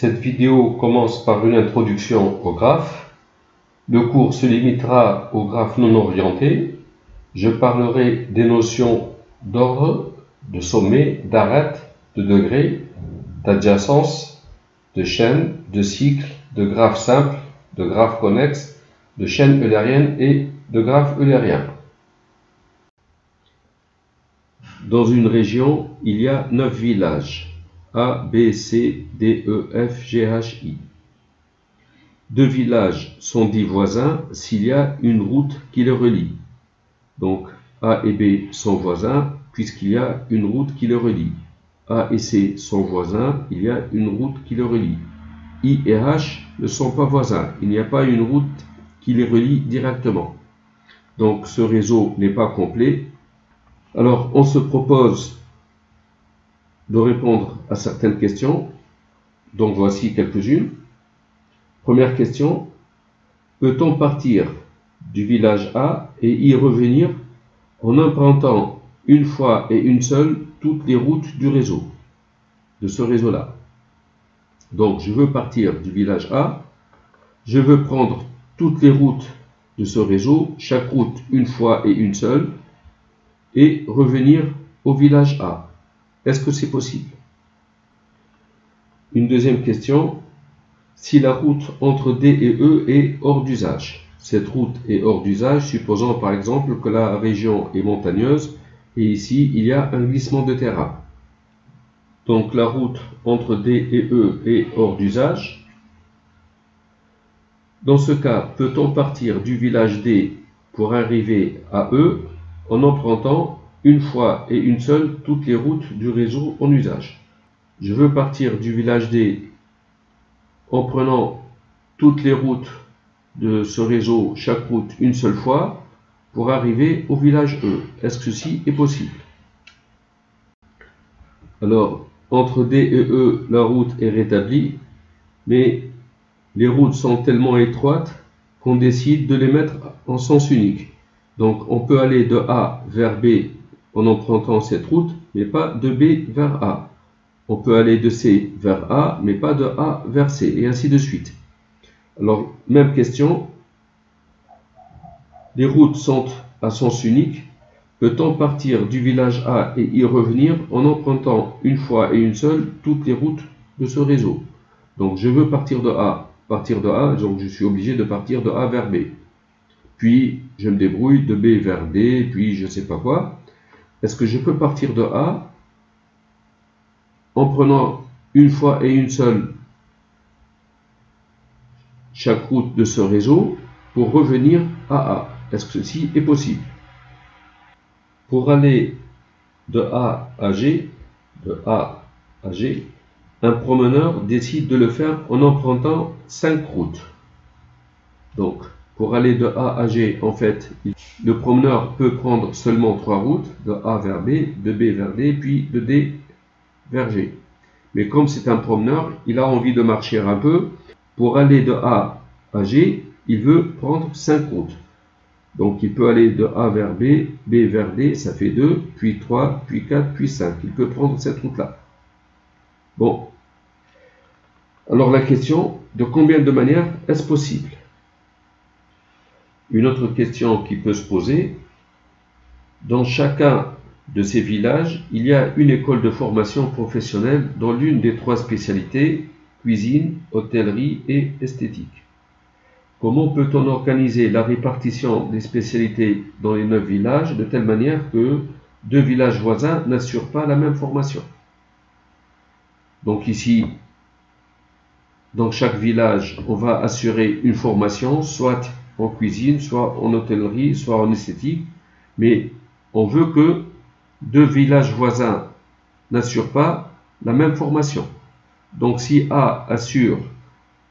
Cette vidéo commence par une introduction au graphe. Le cours se limitera au graphe non orienté. Je parlerai des notions d'ordre, de sommet, d'arête, de degré, d'adjacence, de chaîne, de cycle, de graphe simple, de graphe connexe, de chaîne eulérienne et de graphe eulérien. Dans une région, il y a 9 villages. A, B, C, D, E, F, G, H, I. Deux villages sont dits voisins s'il y a une route qui les relie. Donc A et B sont voisins puisqu'il y a une route qui les relie. A et C sont voisins, il y a une route qui les relie. I et H ne sont pas voisins, il n'y a pas une route qui les relie directement. Donc ce réseau n'est pas complet. Alors on se propose de répondre à certaines questions. Donc voici quelques-unes. Première question, peut-on partir du village A et y revenir en empruntant une fois et une seule toutes les routes du réseau, de ce réseau-là? Donc je veux partir du village A, je veux prendre toutes les routes de ce réseau, chaque route une fois et une seule, et revenir au village A. Est-ce que c'est possible? Une deuxième question, si la route entre D et E est hors d'usage. Cette route est hors d'usage, supposons par exemple que la région est montagneuse et ici il y a un glissement de terrain. Donc la route entre D et E est hors d'usage. Dans ce cas, peut-on partir du village D pour arriver à E en empruntant une fois et une seule toutes les routes du réseau en usage? Je veux partir du village D en prenant toutes les routes de ce réseau, chaque route une seule fois, pour arriver au village E. Est-ce que ceci est possible? Alors, entre D et E, la route est rétablie, mais les routes sont tellement étroites qu'on décide de les mettre en sens unique. Donc, on peut aller de A vers B en empruntant cette route, mais pas de B vers A. On peut aller de C vers A, mais pas de A vers C, et ainsi de suite. Alors, même question. Les routes sont à sens unique. Peut-on partir du village A et y revenir en empruntant une fois et une seule toutes les routes de ce réseau? Donc, je veux partir de A. Donc je suis obligé de partir de A vers B. Puis, je me débrouille de B vers D, puis je ne sais pas quoi. Est-ce que je peux partir de A en prenant une fois et une seule chaque route de ce réseau pour revenir à A? Est-ce que ceci est possible? Pour aller de A à G, un promeneur décide de le faire en empruntant 5 routes. Donc, pour aller de A à G, en fait, le promeneur peut prendre seulement 3 routes, de A vers B, de B vers D, puis de D vers G. Mais comme c'est un promeneur, il a envie de marcher un peu. Pour aller de A à G, il veut prendre 5 routes. Donc il peut aller de A vers B, B vers D, ça fait 2, puis 3, puis 4, puis 5. Il peut prendre cette route-là. Bon. Alors la question, de combien de manières est-ce possible? Une autre question qui peut se poser, dans chacun de ces villages, il y a une école de formation professionnelle dans l'une des 3 spécialités, cuisine, hôtellerie et esthétique. Comment peut-on organiser la répartition des spécialités dans les 9 villages de telle manière que 2 villages voisins n'assurent pas la même formation? Donc ici, dans chaque village, on va assurer une formation, soit en cuisine, soit en hôtellerie, soit en esthétique, mais on veut que 2 villages voisins n'assurent pas la même formation. Donc si A assure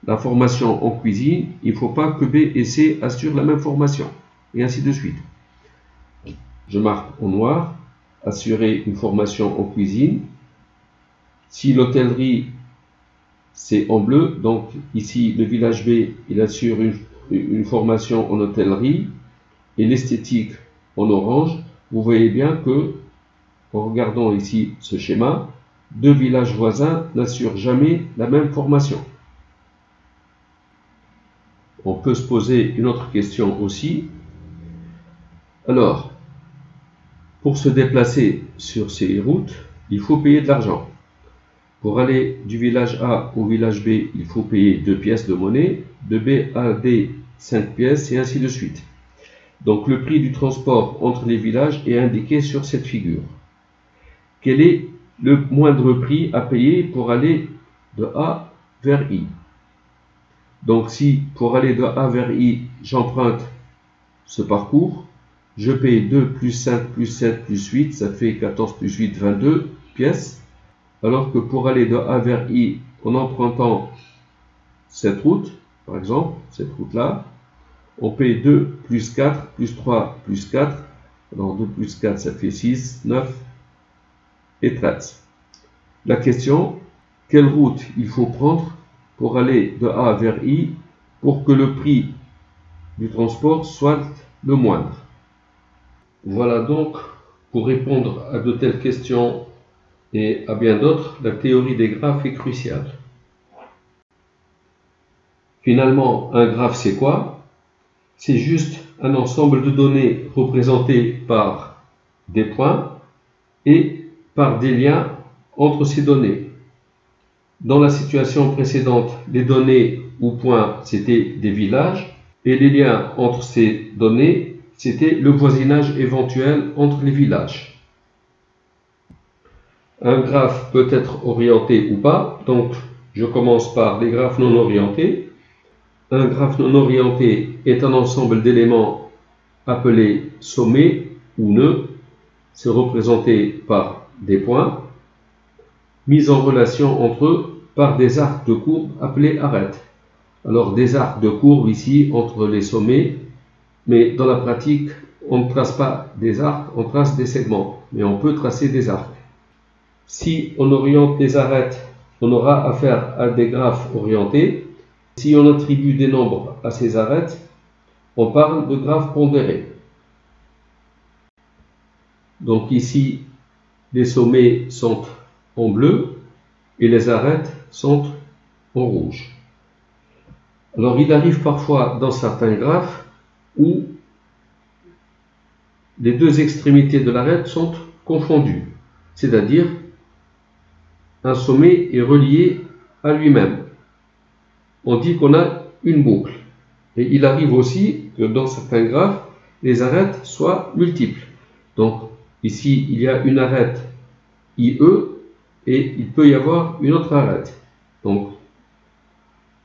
la formation en cuisine, il ne faut pas que B et C assurent la même formation, et ainsi de suite. Je marque en noir, assurer une formation en cuisine. Si l'hôtellerie, c'est en bleu, donc ici le village B, il assure une formation en hôtellerie, et l'esthétique en orange. Vous voyez bien que, en regardant ici ce schéma, deux villages voisins n'assurent jamais la même formation. On peut se poser une autre question aussi. Alors, pour se déplacer sur ces routes, il faut payer de l'argent. Pour aller du village A au village B, il faut payer 2 pièces de monnaie, de B à D 5 pièces et ainsi de suite. Donc le prix du transport entre les villages est indiqué sur cette figure. Quel est le moindre prix à payer pour aller de A vers I? Donc si pour aller de A vers I, j'emprunte ce parcours, je paye 2 plus 5 plus 7 plus 8, ça fait 14 plus 8, 22 pièces. Alors que pour aller de A vers I, en empruntant cette route, par exemple, cette route-là, on paye 2 plus 4 plus 3 plus 4. Alors 2 plus 4, ça fait 6, 9 et 13. La question, quelle route il faut prendre pour aller de A vers I pour que le prix du transport soit le moindre? Voilà donc, pour répondre à de telles questions et à bien d'autres, la théorie des graphes est cruciale. Finalement, un graphe, c'est quoi? C'est juste un ensemble de données représentées par des points et par des liens entre ces données. Dans la situation précédente, les données ou points, c'était des villages et les liens entre ces données, c'était le voisinage éventuel entre les villages. Un graphe peut être orienté ou pas, donc je commence par les graphes non orientés. Un graphe non orienté est un ensemble d'éléments appelés sommets ou nœuds. C'est représenté par des points, mis en relation entre eux par des arcs de courbe appelés arêtes. Alors des arcs de courbe ici entre les sommets, mais dans la pratique, on ne trace pas des arcs, on trace des segments, mais on peut tracer des arcs. Si on oriente les arêtes, on aura affaire à des graphes orientés. Si on attribue des nombres à ces arêtes, on parle de graphes pondérés. Donc ici, les sommets sont en bleu et les arêtes sont en rouge. Alors il arrive parfois dans certains graphes où les deux extrémités de l'arête sont confondues, c'est-à-dire un sommet est relié à lui-même. On dit qu'on a une boucle. Et il arrive aussi que dans certains graphes, les arêtes soient multiples. Donc ici, il y a une arête IE et il peut y avoir une autre arête. Donc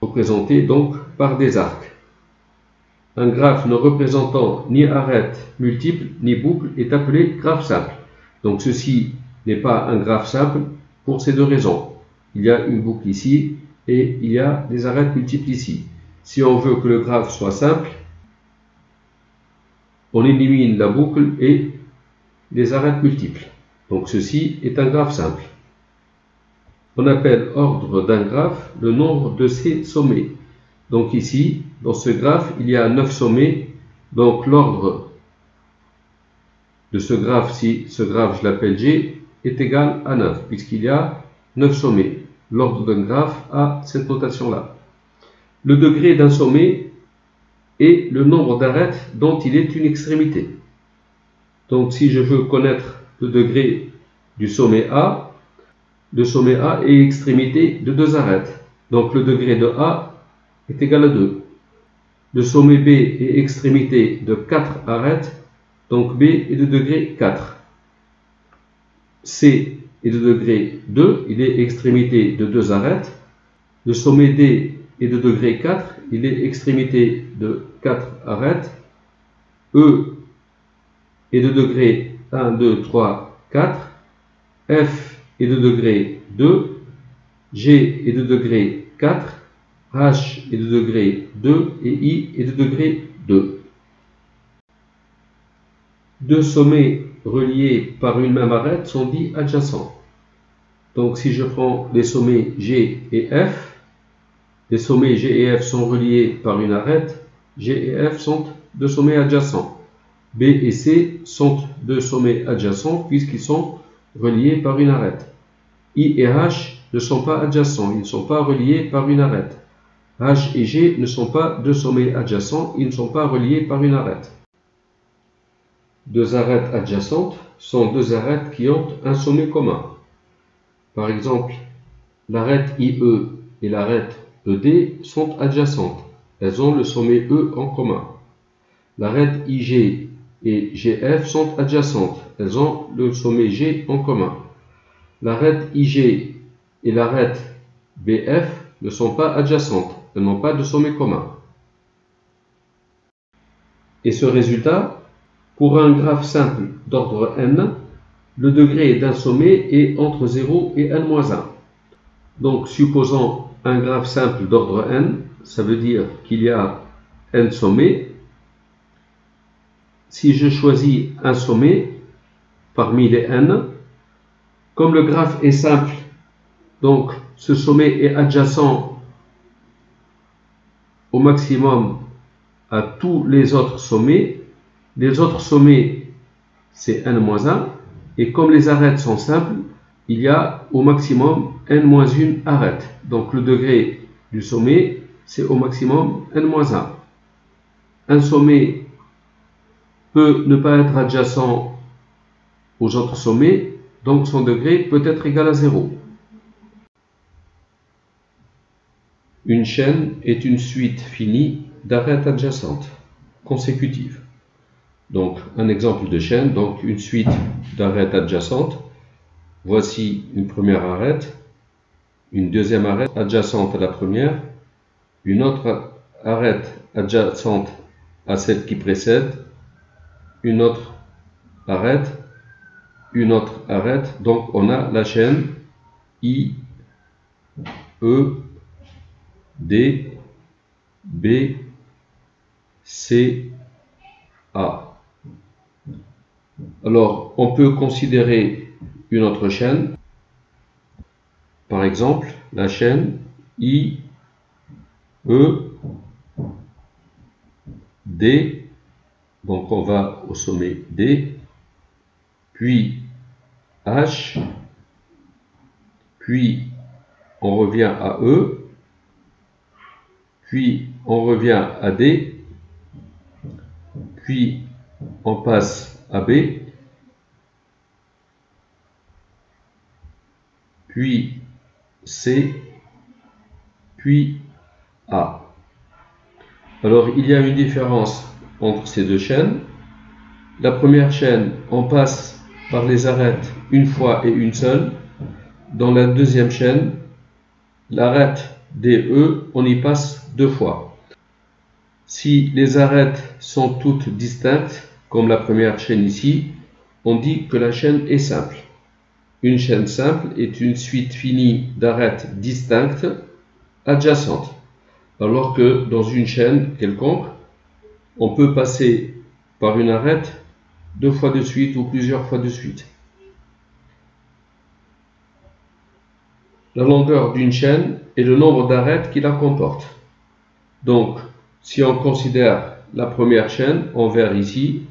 représentée donc par des arcs. Un graphe ne représentant ni arête multiple ni boucle est appelé graphe simple. Donc ceci n'est pas un graphe simple pour ces deux raisons. Il y a une boucle ici et il y a des arêtes multiples ici. Si on veut que le graphe soit simple, on élimine la boucle et les arêtes multiples. Donc ceci est un graphe simple. On appelle ordre d'un graphe le nombre de ses sommets. Donc ici, dans ce graphe, il y a 9 sommets. Donc l'ordre de ce graphe, si ce graphe je l'appelle G, est égal à 9, puisqu'il y a 9 sommets. L'ordre d'un graphe a cette notation-là. Le degré d'un sommet est le nombre d'arêtes dont il est une extrémité. Donc si je veux connaître le degré du sommet A, le sommet A est extrémité de 2 arêtes. Donc le degré de A est égal à 2. Le sommet B est extrémité de 4 arêtes, donc B est de degré 4. C est de degré 2, il est extrémité de 2 arêtes. Le sommet D est de degré 4, il est extrémité de 4 arêtes. E est de degré 1, 2, 3, 4. F est de degré 2. G est de degré 4. H est de degré 2 et I est de degré 2. Deux sommets reliés par une même arête sont dits adjacents. Donc si je prends les sommets G et F, les sommets G et F sont reliés par une arête, G et F sont deux sommets adjacents. B et C sont deux sommets adjacents puisqu'ils sont reliés par une arête. I et H ne sont pas adjacents, ils ne sont pas reliés par une arête. H et G ne sont pas deux sommets adjacents, ils ne sont pas reliés par une arête. Deux arêtes adjacentes sont deux arêtes qui ont un sommet commun. Par exemple, l'arête IE et l'arête ED sont adjacentes. Elles ont le sommet E en commun. L'arête IG et GF sont adjacentes. Elles ont le sommet G en commun. L'arête IG et l'arête BF ne sont pas adjacentes. Elles n'ont pas de sommet commun. Et ce résultat, pour un graphe simple d'ordre n, le degré d'un sommet est entre 0 et n-1. Donc, supposons un graphe simple d'ordre n, ça veut dire qu'il y a n sommets. Si je choisis un sommet parmi les n, comme le graphe est simple, donc ce sommet est adjacent au maximum à tous les autres sommets c'est n-1, et comme les arêtes sont simples, il y a au maximum n-1 arête. Donc le degré du sommet, c'est au maximum n-1. Un sommet peut ne pas être adjacent aux autres sommets, donc son degré peut être égal à 0. Une chaîne est une suite finie d'arêtes adjacentes, consécutives. Donc, un exemple de chaîne, donc une suite d'arêtes adjacentes. Voici une première arête, une deuxième arête adjacente à la première, une autre arête adjacente à celle qui précède, une autre arête, donc on a la chaîne I, E, D, B, C, A. Alors, on peut considérer une autre chaîne, par exemple la chaîne I, E, D, donc on va au sommet D, puis H, puis on revient à E, puis on revient à D, puis on passe à B, puis C, puis A. Alors il y a une différence entre ces deux chaînes. La première chaîne, on passe par les arêtes une fois et une seule. Dans la deuxième chaîne, l'arête DE, on y passe deux fois. Si les arêtes sont toutes distinctes, comme la première chaîne ici, on dit que la chaîne est simple. Une chaîne simple est une suite finie d'arêtes distinctes adjacentes. Alors que dans une chaîne quelconque, on peut passer par une arête deux fois de suite ou plusieurs fois de suite. La longueur d'une chaîne est le nombre d'arêtes qui la comporte. Donc, si on considère la première chaîne en vert ici,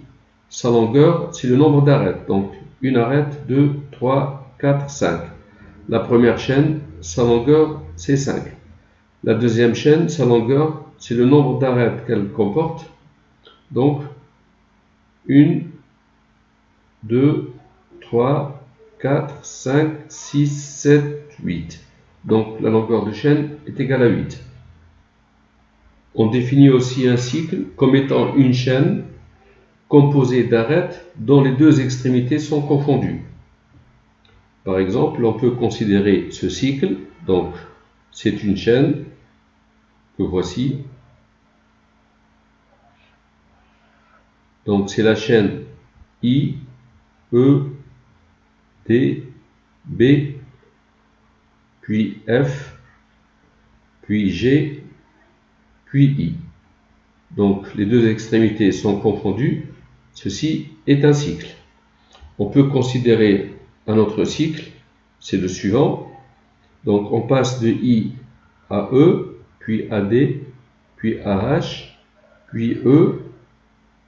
sa longueur, c'est le nombre d'arêtes. Donc, une arête, 2, 3, 4, 5. La première chaîne, sa longueur, c'est 5. La deuxième chaîne, sa longueur, c'est le nombre d'arêtes qu'elle comporte. Donc, 1, 2, 3, 4, 5, 6, 7, 8. Donc, la longueur de chaîne est égale à 8. On définit aussi un cycle comme étant une chaîne composée d'arêtes dont les deux extrémités sont confondues. Par exemple, on peut considérer ce cycle, donc c'est une chaîne que voici. Donc c'est la chaîne I, E, D, B, puis F, puis G, puis I. Donc les deux extrémités sont confondues. Ceci est un cycle. On peut considérer un autre cycle, c'est le suivant. Donc on passe de I à E, puis à D, puis à H, puis E,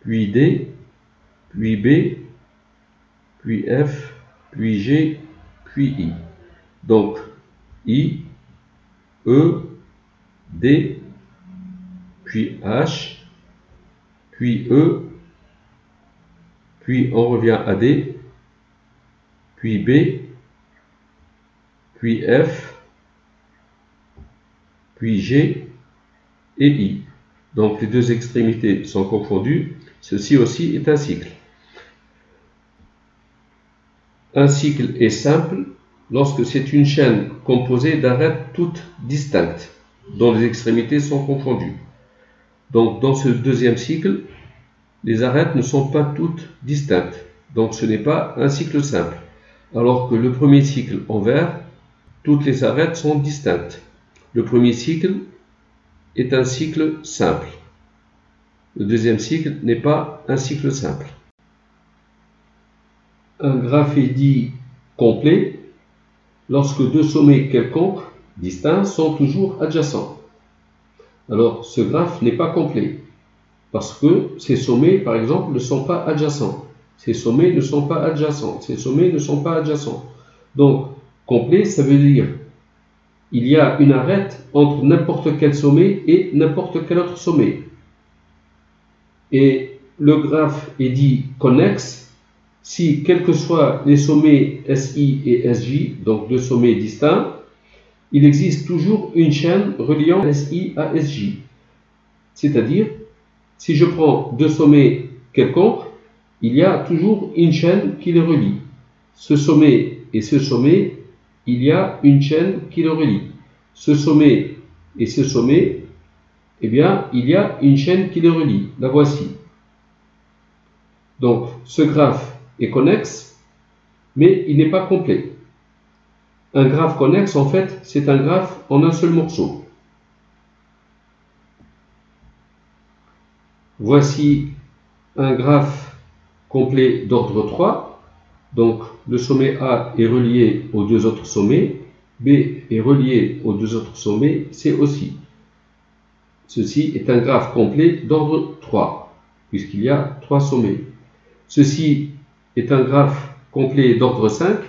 puis D, puis B, puis F, puis G, puis I. Donc, I, E, D, puis H, puis E, puis on revient à D, puis B, puis F, puis G et I. Donc les deux extrémités sont confondues. Ceci aussi est un cycle. Un cycle est simple lorsque c'est une chaîne composée d'arêtes toutes distinctes, dont les extrémités sont confondues. Donc dans ce deuxième cycle, les arêtes ne sont pas toutes distinctes. Donc ce n'est pas un cycle simple. Alors que le premier cycle en vert, toutes les arêtes sont distinctes. Le premier cycle est un cycle simple. Le deuxième cycle n'est pas un cycle simple. Un graphe est dit complet lorsque deux sommets quelconques distincts sont toujours adjacents. Alors ce graphe n'est pas complet parce que ces sommets, par exemple, ne sont pas adjacents. Ces sommets ne sont pas adjacents. Ces sommets ne sont pas adjacents. Donc, complet, ça veut dire il y a une arête entre n'importe quel sommet et n'importe quel autre sommet. Et le graphe est dit connexe si, quels que soient les sommets SI et SJ, donc deux sommets distincts, il existe toujours une chaîne reliant SI à SJ. C'est-à-dire, si je prends deux sommets quelconques, il y a toujours une chaîne qui les relie. Ce sommet et ce sommet, il y a une chaîne qui les relie. Ce sommet et ce sommet, eh bien, il y a une chaîne qui les relie. La voici. Donc, ce graphe est connexe, mais il n'est pas complet. Un graphe connexe, en fait, c'est un graphe en un seul morceau. Voici un graphe complet d'ordre 3. Donc, le sommet A est relié aux deux autres sommets. B est relié aux deux autres sommets. C aussi. Ceci est un graphe complet d'ordre 3, puisqu'il y a 3 sommets. Ceci est un graphe complet d'ordre 5.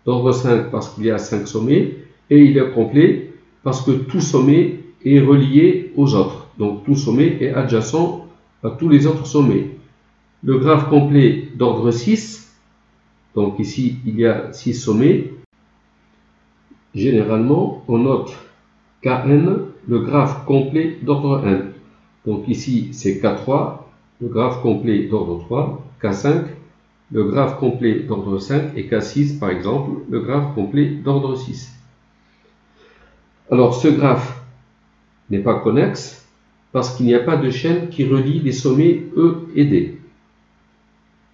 D'ordre 5 parce qu'il y a 5 sommets. Et il est complet parce que tout sommet est relié aux autres. Donc, tout sommet est adjacent à tous les autres sommets. Le graphe complet d'ordre 6, donc ici il y a 6 sommets. Généralement, on note Kn, le graphe complet d'ordre n. Donc ici c'est K3, le graphe complet d'ordre 3, K5, le graphe complet d'ordre 5, et K6 par exemple, le graphe complet d'ordre 6. Alors ce graphe n'est pas connexe, parce qu'il n'y a pas de chaîne qui relie les sommets E et D.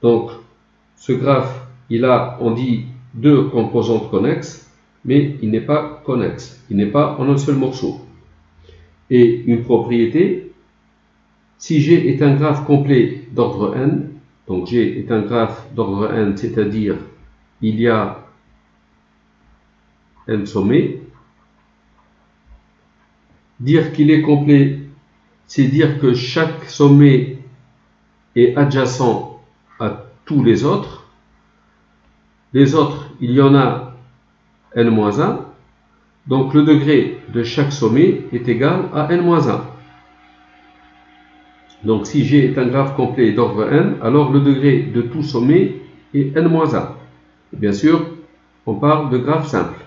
Donc, ce graphe, il a, on dit, deux composantes connexes, mais il n'est pas connexe. Il n'est pas en un seul morceau. Et une propriété, si G est un graphe complet d'ordre n, donc G est un graphe d'ordre n, c'est-à-dire il y a n sommets, dire qu'il est complet, c'est dire que chaque sommet est adjacent à tous les autres. Les autres, il y en a n-1. Donc le degré de chaque sommet est égal à n-1. Donc si G est un graphe complet d'ordre n, alors le degré de tout sommet est n-1. Bien sûr, on parle de graphe simple.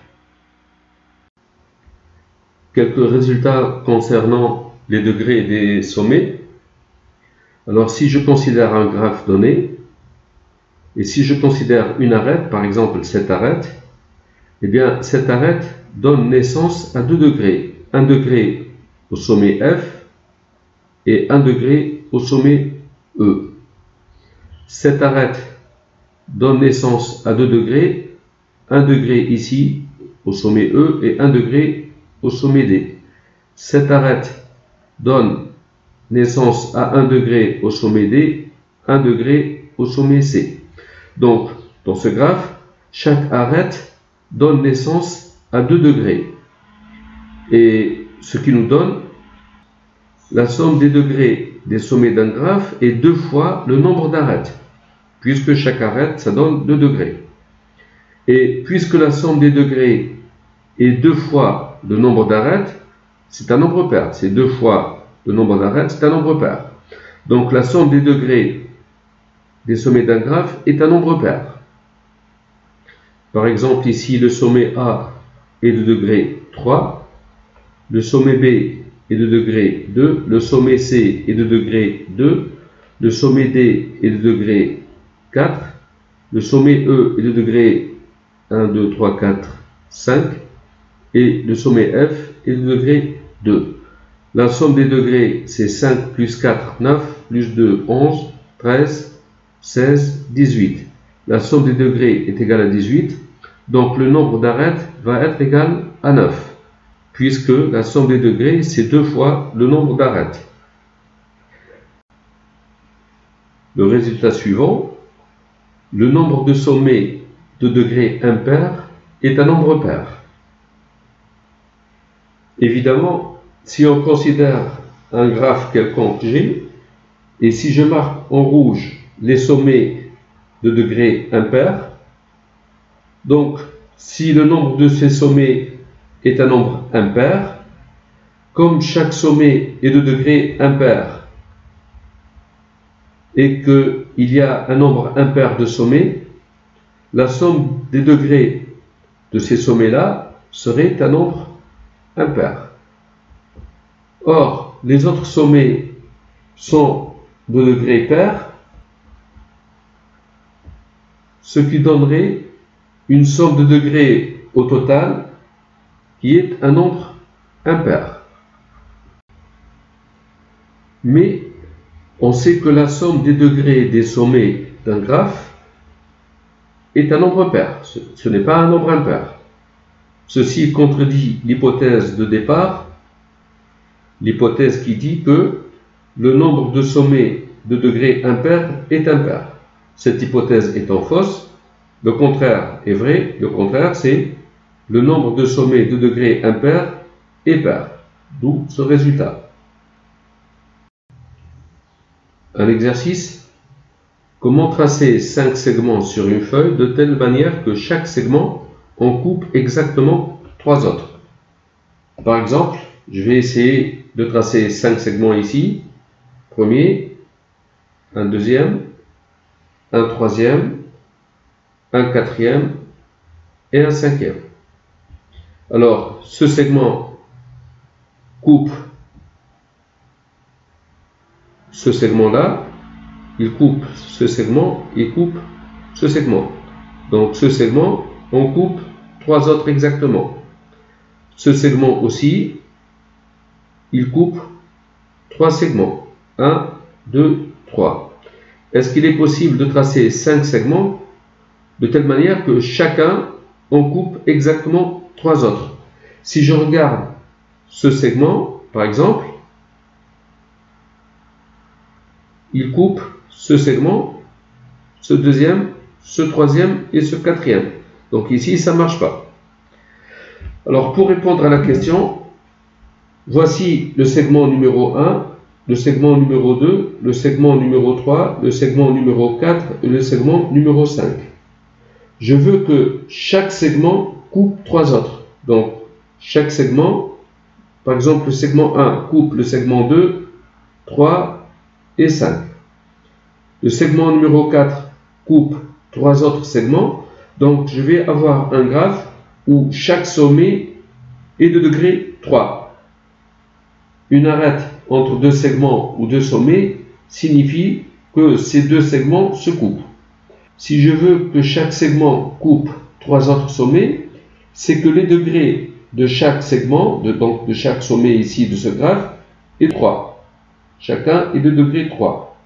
Quelques résultats concernant les degrés des sommets. Alors si je considère un graphe donné, et si je considère une arête, par exemple cette arête, eh bien cette arête donne naissance à deux degrés. Un degré au sommet F et un degré au sommet E. Cette arête donne naissance à deux degrés, un degré ici au sommet E et un degré au sommet D. Cette arête donne naissance à 1 degré au sommet D, 1 degré au sommet C. Donc, dans ce graphe, chaque arête donne naissance à 2 degrés. Et ce qui nous donne la somme des degrés des sommets d'un graphe est 2 fois le nombre d'arêtes, puisque chaque arête, ça donne 2 degrés. Et puisque la somme des degrés et 2 fois le nombre d'arêtes, c'est un nombre pair. C'est 2 fois le nombre d'arêtes, c'est un nombre pair. Donc la somme des degrés des sommets d'un graphe est un nombre pair. Par exemple, ici, le sommet A est de degré 3, le sommet B est de degré 2, le sommet C est de degré 2, le sommet D est de degré 4, le sommet E est de degré 1, 2, 3, 4, 5, et le sommet F est de degré 2. La somme des degrés, c'est 5 plus 4, 9, plus 2, 11, 13, 16, 18. La somme des degrés est égale à 18, donc le nombre d'arêtes va être égal à 9, puisque la somme des degrés, c'est 2 fois le nombre d'arêtes. Le résultat suivant, le nombre de sommets de degrés impairs est un nombre pair. Évidemment, si on considère un graphe quelconque G, et si je marque en rouge les sommets de degrés impairs, donc si le nombre de ces sommets est un nombre impair, comme chaque sommet est de degré impair et qu'il y a un nombre impair de sommets, la somme des degrés de ces sommets-là serait un nombre impair. Or, les autres sommets sont de degré pair, ce qui donnerait une somme de degrés au total qui est un nombre impair. Mais on sait que la somme des degrés des sommets d'un graphe est un nombre pair, ce n'est pas un nombre impair. Ceci contredit l'hypothèse de départ, l'hypothèse qui dit que le nombre de sommets de degrés impairs est impair. Cette hypothèse étant fausse, le contraire est vrai. Le contraire, c'est le nombre de sommets de degrés impairs est pair. D'où ce résultat. Un exercice. Comment tracer 5 segments sur une feuille de telle manière que chaque segment en coupe exactement 3 autres. Par exemple, je vais essayer de tracer 5 segments ici. Premier, un deuxième, un troisième, un quatrième et un cinquième. Alors, ce segment coupe ce segment-là, il coupe ce segment, il coupe ce segment. Donc, ce segment, on coupe 3 autres exactement. Ce segment aussi, il coupe 3 segments. 1, 2, 3. Est-ce qu'il est possible de tracer 5 segments de telle manière que chacun en coupe exactement 3 autres? Si je regarde ce segment, par exemple, il coupe ce segment, ce deuxième, ce troisième et ce quatrième. Donc ici, ça ne marche pas. Alors, pour répondre à la question, voici le segment numéro 1, le segment numéro 2, le segment numéro 3, le segment numéro 4 et le segment numéro 5. Je veux que chaque segment coupe 3 autres. Donc, chaque segment, par exemple, le segment 1 coupe le segment 2, 3 et 5. Le segment numéro 4 coupe 3 autres segments. Donc, je vais avoir un graphe où chaque sommet est de degré 3. Une arête entre 2 segments ou 2 sommets signifie que ces 2 segments se coupent. Si je veux que chaque segment coupe 3 autres sommets, c'est que les degrés de chaque segment, donc de chaque sommet ici de ce graphe, est 3. Chacun est de degré 3.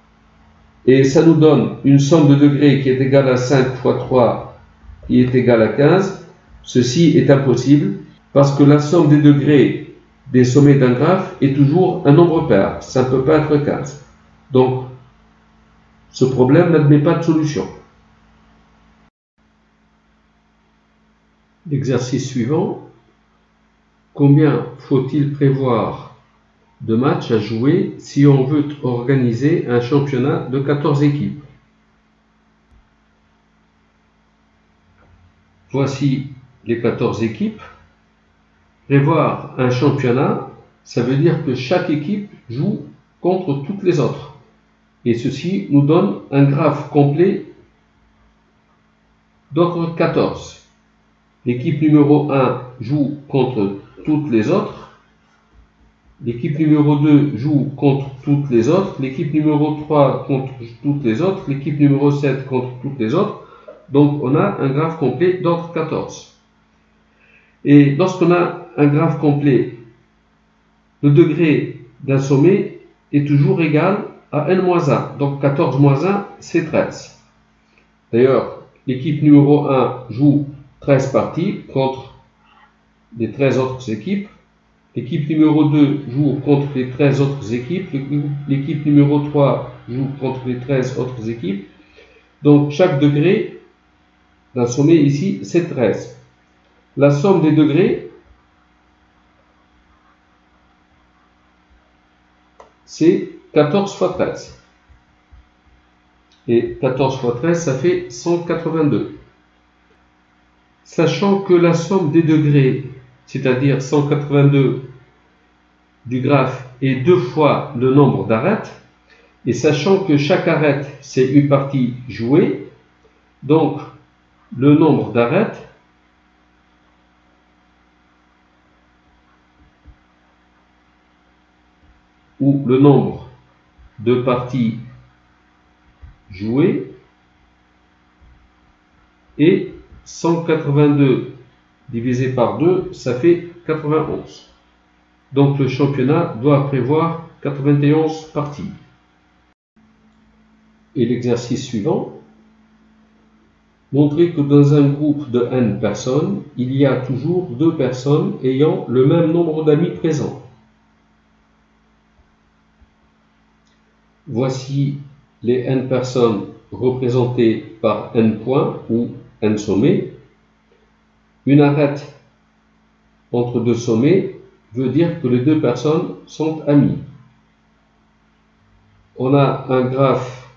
Et ça nous donne une somme de degrés qui est égale à 5 fois 3, qui est égale à 15. Ceci est impossible parce que la somme des degrés des sommets d'un graphe est toujours un nombre pair. Ça ne peut pas être 15. Donc, ce problème n'admet pas de solution. L'exercice suivant. Combien faut-il prévoir de matchs à jouer si on veut organiser un championnat de 14 équipes? Voici les 14 équipes. Prévoir un championnat, ça veut dire que chaque équipe joue contre toutes les autres. Et ceci nous donne un graphe complet d'ordre 14. L'équipe numéro 1 joue contre toutes les autres. L'équipe numéro 2 joue contre toutes les autres. L'équipe numéro 3 contre toutes les autres. L'équipe numéro 7 contre toutes les autres. Donc on a un graphe complet d'ordre 14. Et lorsqu'on a un graphe complet, le degré d'un sommet est toujours égal à n-1. Donc 14 moins 1, c'est 13. D'ailleurs, l'équipe numéro 1 joue 13 parties contre les 13 autres équipes. L'équipe numéro 2 joue contre les 13 autres équipes. L'équipe numéro 3 joue contre les 13 autres équipes. Donc chaque degré d'un sommet ici, c'est 13. La somme des degrés, c'est 14 fois 13. Et 14 fois 13, ça fait 182. Sachant que la somme des degrés, c'est-à-dire 182 du graphe, est 2 fois le nombre d'arêtes, et sachant que chaque arête, c'est une partie jouée, donc le nombre d'arêtes ou le nombre de parties jouées est 182 divisé par 2, ça fait 91. Donc le championnat doit prévoir 91 parties. Et l'exercice suivant, montrer que dans un groupe de n personnes, il y a toujours 2 personnes ayant le même nombre d'amis présents. Voici les n personnes représentées par n points ou n sommets. Une arête entre 2 sommets veut dire que les 2 personnes sont amies. On a un graphe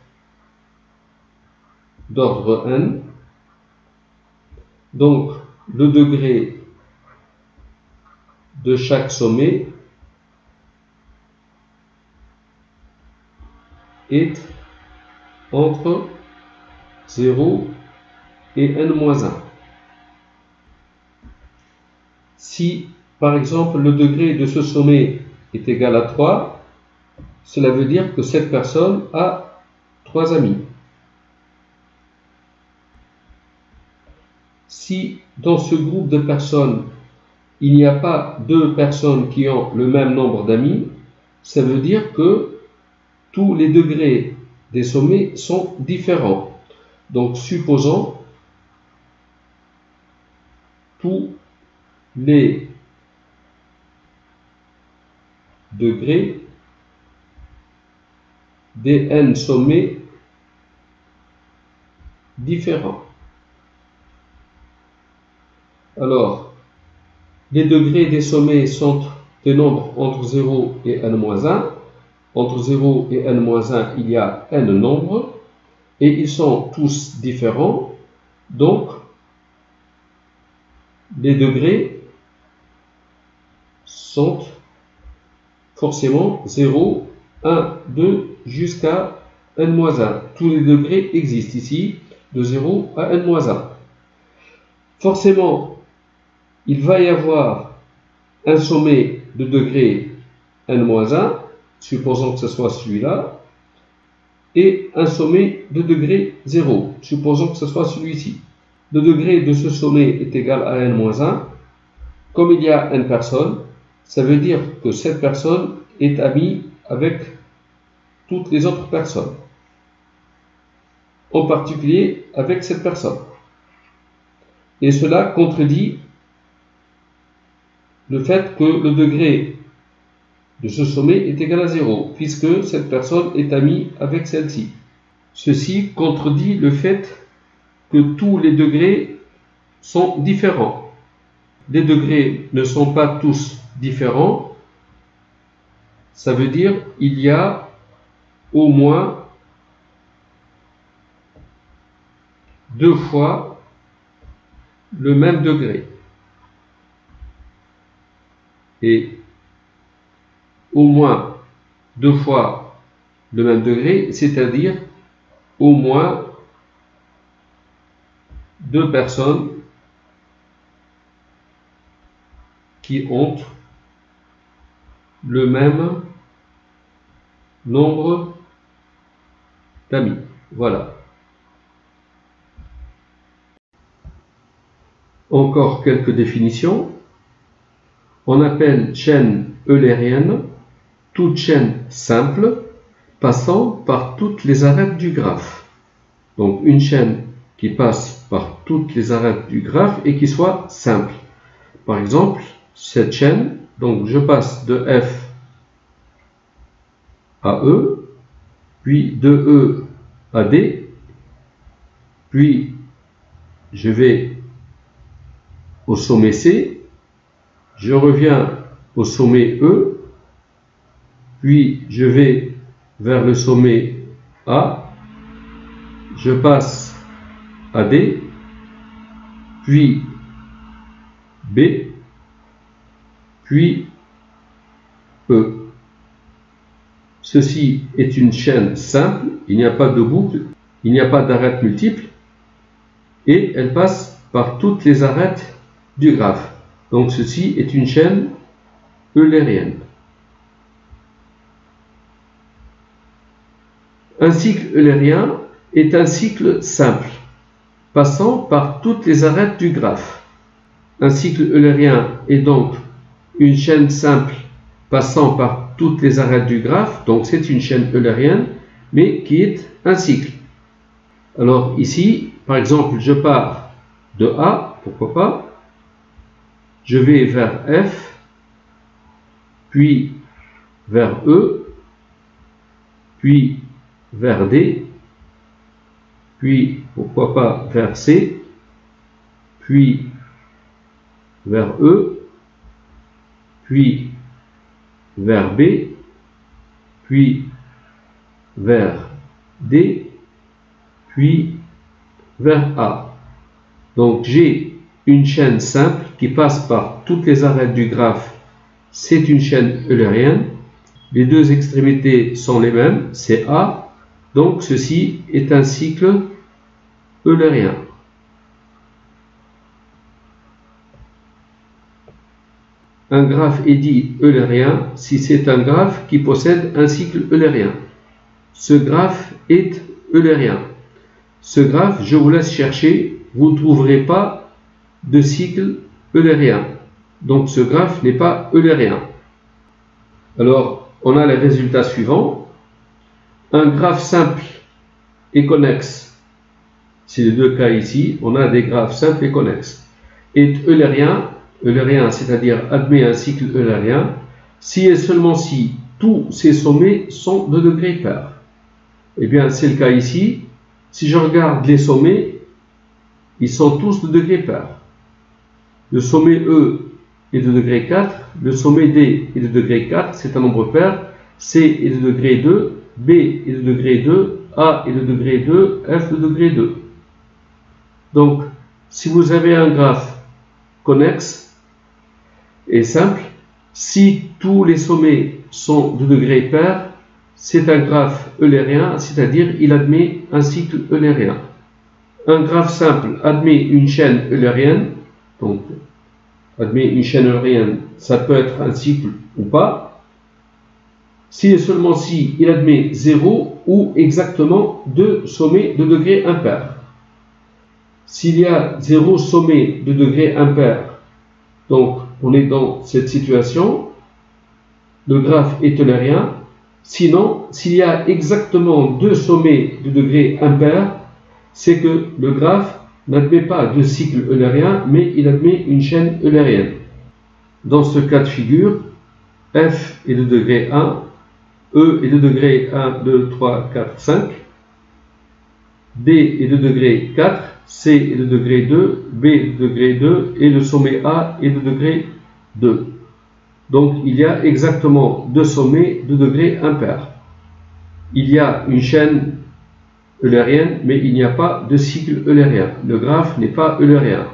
d'ordre n. Donc, le degré de chaque sommet est entre 0 et n-1. Si, par exemple, le degré de ce sommet est égal à 3, cela veut dire que cette personne a 3 amis. Si dans ce groupe de personnes, il n'y a pas 2 personnes qui ont le même nombre d'amis, ça veut dire que tous les degrés des sommets sont différents. Donc, supposons tous les degrés des n sommets différents. Alors, les degrés des sommets sont des nombres entre 0 et n-1. Entre 0 et n-1, il y a n nombres et ils sont tous différents. Donc, les degrés sont forcément 0, 1, 2 jusqu'à n-1. Tous les degrés existent ici de 0 à n-1. Forcément, il va y avoir un sommet de degré n-1, supposons que ce soit celui-là, et un sommet de degré 0, supposons que ce soit celui-ci. Le degré de ce sommet est égal à n-1. Comme il y a n personnes, ça veut dire que cette personne est amie avec toutes les autres personnes, en particulier avec cette personne. Et cela contredit le fait que le degré de ce sommet est égal à 0, puisque cette personne est amie avec celle-ci. Ceci contredit le fait que tous les degrés sont différents. Les degrés ne sont pas tous différents. Ça veut dire qu'il y a au moins 2 fois le même degré. est au moins 2 fois le même degré, c'est-à-dire au moins 2 personnes qui ont le même nombre d'amis. Voilà. Encore quelques définitions. On appelle chaîne eulérienne toute chaîne simple passant par toutes les arêtes du graphe. Donc une chaîne qui passe par toutes les arêtes du graphe et qui soit simple. Par exemple, cette chaîne, donc je passe de F à E, puis de E à D, puis je vais au sommet C, je reviens au sommet E, puis je vais vers le sommet A, je passe à D, puis B, puis E. Ceci est une chaîne simple, il n'y a pas de boucle, il n'y a pas d'arêtes multiples, et elle passe par toutes les arêtes du graphe. Donc ceci est une chaîne eulérienne. Un cycle eulérien est un cycle simple, passant par toutes les arêtes du graphe. Un cycle eulérien est donc une chaîne simple passant par toutes les arêtes du graphe, donc c'est une chaîne eulérienne, mais qui est un cycle. Alors ici, par exemple, je pars de A, pourquoi pas, je vais vers F, puis vers E, puis vers D, puis pourquoi pas vers C, puis vers E, puis vers B, puis vers D, puis vers A. Donc j'ai une chaîne simple qui passe par toutes les arêtes du graphe, c'est une chaîne eulérienne. Les deux extrémités sont les mêmes, c'est A, donc ceci est un cycle eulérien. Un graphe est dit eulérien si c'est un graphe qui possède un cycle eulérien. Ce graphe est eulérien. Ce graphe, je vous laisse chercher, vous ne trouverez pas de cycle eulérien. Donc ce graphe n'est pas eulérien. Alors, on a les résultats suivants. Un graphe simple et connexe, c'est les deux cas ici, on a des graphes simples et connexes, est eulérien, c'est-à-dire admet un cycle eulérien, si et seulement si tous ses sommets sont de degré pair. Eh bien, c'est le cas ici. Si je regarde les sommets, ils sont tous de degré pair. Le sommet E est de degré 4, le sommet D est de degré 4, c'est un nombre pair, C est de degré 2, B est de degré 2, A est de degré 2, F de degré 2. Donc, si vous avez un graphe connexe et simple, si tous les sommets sont de degré pair, c'est un graphe eulérien, c'est-à-dire il admet un cycle eulérien. Un graphe simple admet une chaîne eulérienne, donc admet une chaîne eulérienne, ça peut être un cycle ou pas, si et seulement si il admet 0 ou exactement 2 sommets de degré impair. S'il y a 0 sommet de degré impair, donc on est dans cette situation, le graphe est eulérien. Sinon, s'il y a exactement 2 sommets de degré impair, c'est que le graphe n'admet pas de cycle eulérien, mais il admet une chaîne eulérienne. Dans ce cas de figure, F est de degré 1, E est de degré 1, 2, 3, 4, 5, D est de degré 4, C est de degré 2, B est de degré 2 et le sommet A est de degré 2. Donc il y a exactement 2 sommets de degré impair. Il y a une chaîne eulérienne, mais il n'y a pas de cycle eulérien. Le graphe n'est pas eulérien.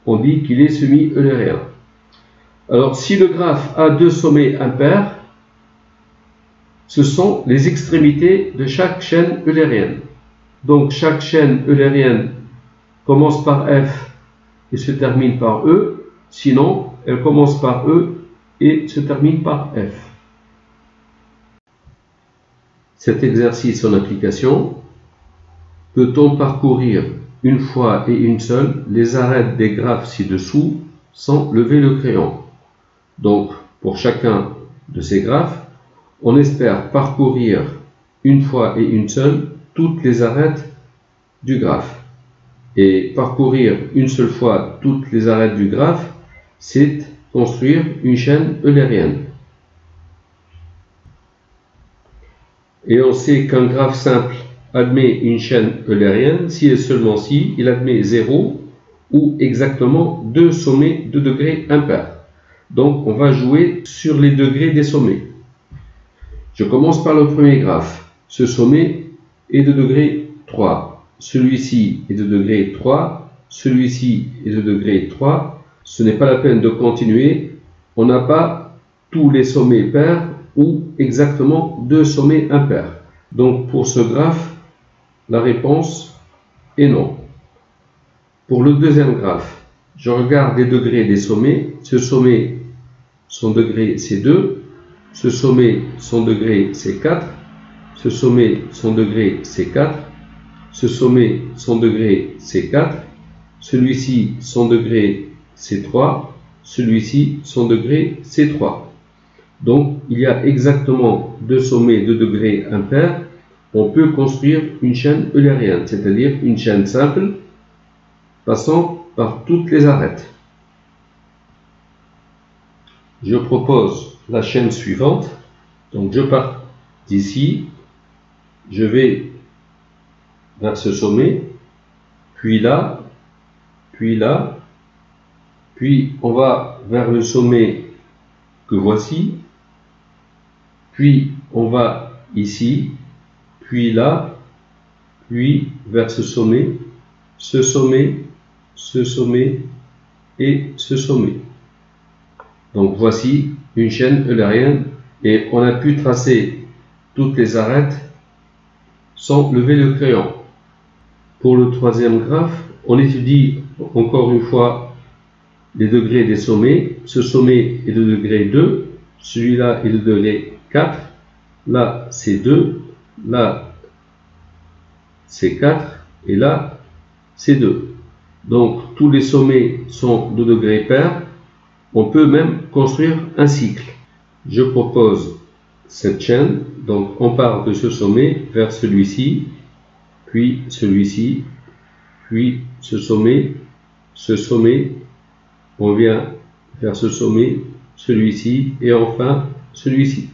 On dit qu'il est semi-eulérien. Alors, si le graphe a deux sommets impairs, ce sont les extrémités de chaque chaîne eulérienne. Donc, chaque chaîne eulérienne commence par F et se termine par E, sinon, elle commence par E et se termine par F. Cet exercice en application, peut-on parcourir une fois et une seule les arêtes des graphes ci-dessous sans lever le crayon? Donc, pour chacun de ces graphes, on espère parcourir une fois et une seule toutes les arêtes du graphe. Et parcourir une seule fois toutes les arêtes du graphe, c'est construire une chaîne eulérienne. Et on sait qu'un graphe simple admet une chaîne eulérienne si et seulement si il admet 0 ou exactement deux sommets de degrés impairs. Donc on va jouer sur les degrés des sommets. Je commence par le premier graphe. Ce sommet est de degré 3. Celui-ci est de degré 3. Celui-ci est de degré 3. Ce n'est pas la peine de continuer. On n'a pas tous les sommets pairs ou exactement deux sommets impairs. Donc pour ce graphe, la réponse est non. Pour le deuxième graphe, je regarde les degrés des sommets. Ce sommet, son degré c'est 2. Ce sommet, son degré c'est 4. Ce sommet, son degré c'est 4. Ce sommet, son degré c'est 4. Celui-ci, son degré c'est 3. Celui-ci, son degré c'est 3. Donc, il y a exactement deux sommets de degrés impairs. On peut construire une chaîne eulérienne, c'est-à-dire une chaîne simple passant par toutes les arêtes. Je propose la chaîne suivante. Donc, je pars d'ici, je vais vers ce sommet, puis là, puis on va vers le sommet que voici, puis on va ici, puis là, puis vers ce sommet et ce sommet. Donc voici une chaîne eulérienne et on a pu tracer toutes les arêtes sans lever le crayon. Pour le troisième graphe, on étudie encore une fois les degrés des sommets. Ce sommet est de degré 2, celui-là est de degré 4, là c'est 2, là c'est 4 et là c'est 2. Donc tous les sommets sont de degrés pairs. On peut même construire un cycle. Je propose cette chaîne. Donc on part de ce sommet vers celui-ci, puis celui-ci, puis ce sommet, on vient vers ce sommet, celui-ci et enfin celui-ci.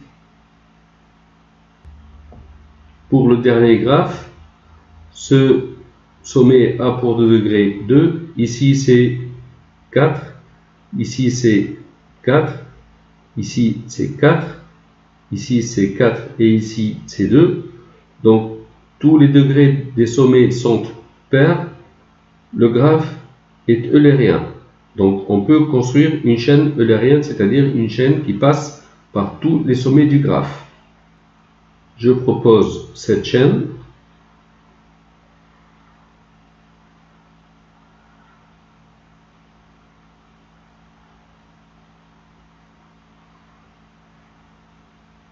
Pour le dernier graphe, ce sommet a pour degré 2, ici c'est 4, ici c'est 4, ici c'est 4, ici c'est 4 et ici c'est 2. Donc tous les degrés des sommets sont pairs. Le graphe est eulérien. Donc on peut construire une chaîne eulérienne, c'est-à-dire une chaîne qui passe par tous les sommets du graphe. Je propose cette chaîne.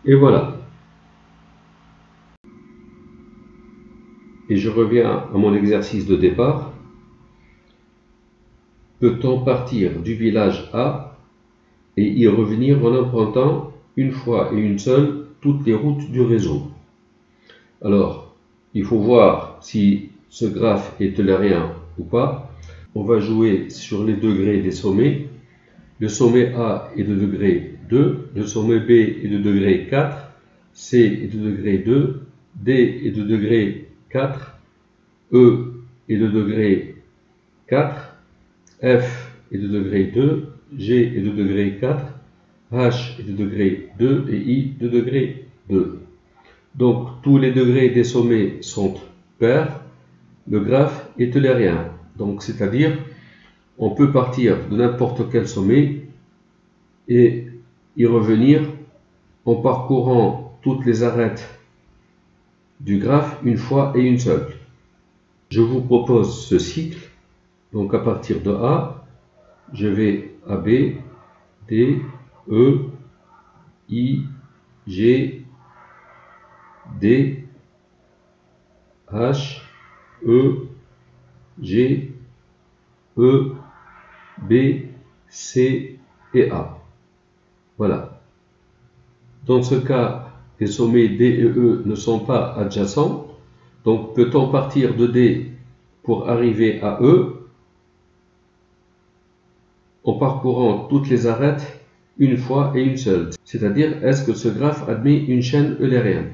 Et voilà. Et je reviens à mon exercice de départ. Peut-on partir du village A et y revenir en empruntant une fois et une seule toutes les routes du réseau? Alors, il faut voir si ce graphe est eulérien ou pas. On va jouer sur les degrés des sommets. Le sommet A est de degré 2, le sommet B est de degré 4, C est de degré 2, D est de degré 4, E est de degré 4, F est de degré 2, G est de degré 4, H est de degré 2 et I de degré 2. Donc tous les degrés des sommets sont pairs. Le graphe est eulérien. Donc c'est-à-dire on peut partir de n'importe quel sommet et y revenir en parcourant toutes les arêtes du graphe une fois et une seule. Je vous propose ce cycle. Donc à partir de A, je vais à B, D, E, I, G, D, H, E, G, E, B, C et A. Voilà. Dans ce cas, les sommets D et E ne sont pas adjacents. Donc peut-on partir de D pour arriver à E en parcourant toutes les arêtes une fois et une seule? C'est-à-dire, est-ce que ce graphe admet une chaîne eulérienne?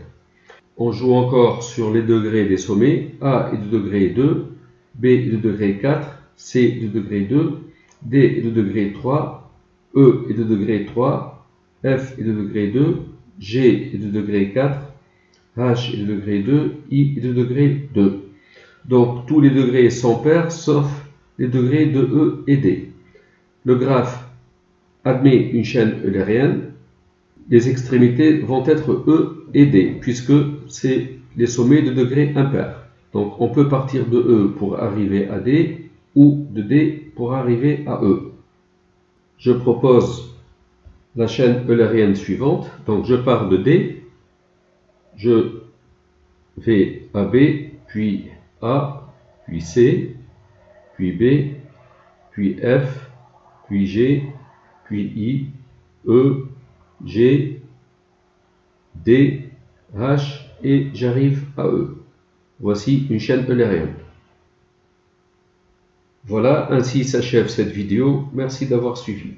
On joue encore sur les degrés des sommets. A est de degré 2, B est de degré 4, C est de degré 2, D est de degré 3, E est de degré 3, F est de degré 2, G est de degré 4, H est de degré 2, I est de degré 2. Donc tous les degrés sont pairs sauf les degrés de E et D. Le graphe admet une chaîne eulérienne. Les extrémités vont être E et D, puisque c'est les sommets de degrés impairs. Donc on peut partir de E pour arriver à D, ou de D pour arriver à E. Je propose la chaîne eulérienne suivante. Donc je pars de D, je vais à B, puis A, puis C, puis B, puis F, puis G, puis I, E, G, D, H et j'arrive à E. Voici une chaîne eulérienne. Voilà, ainsi s'achève cette vidéo. Merci d'avoir suivi.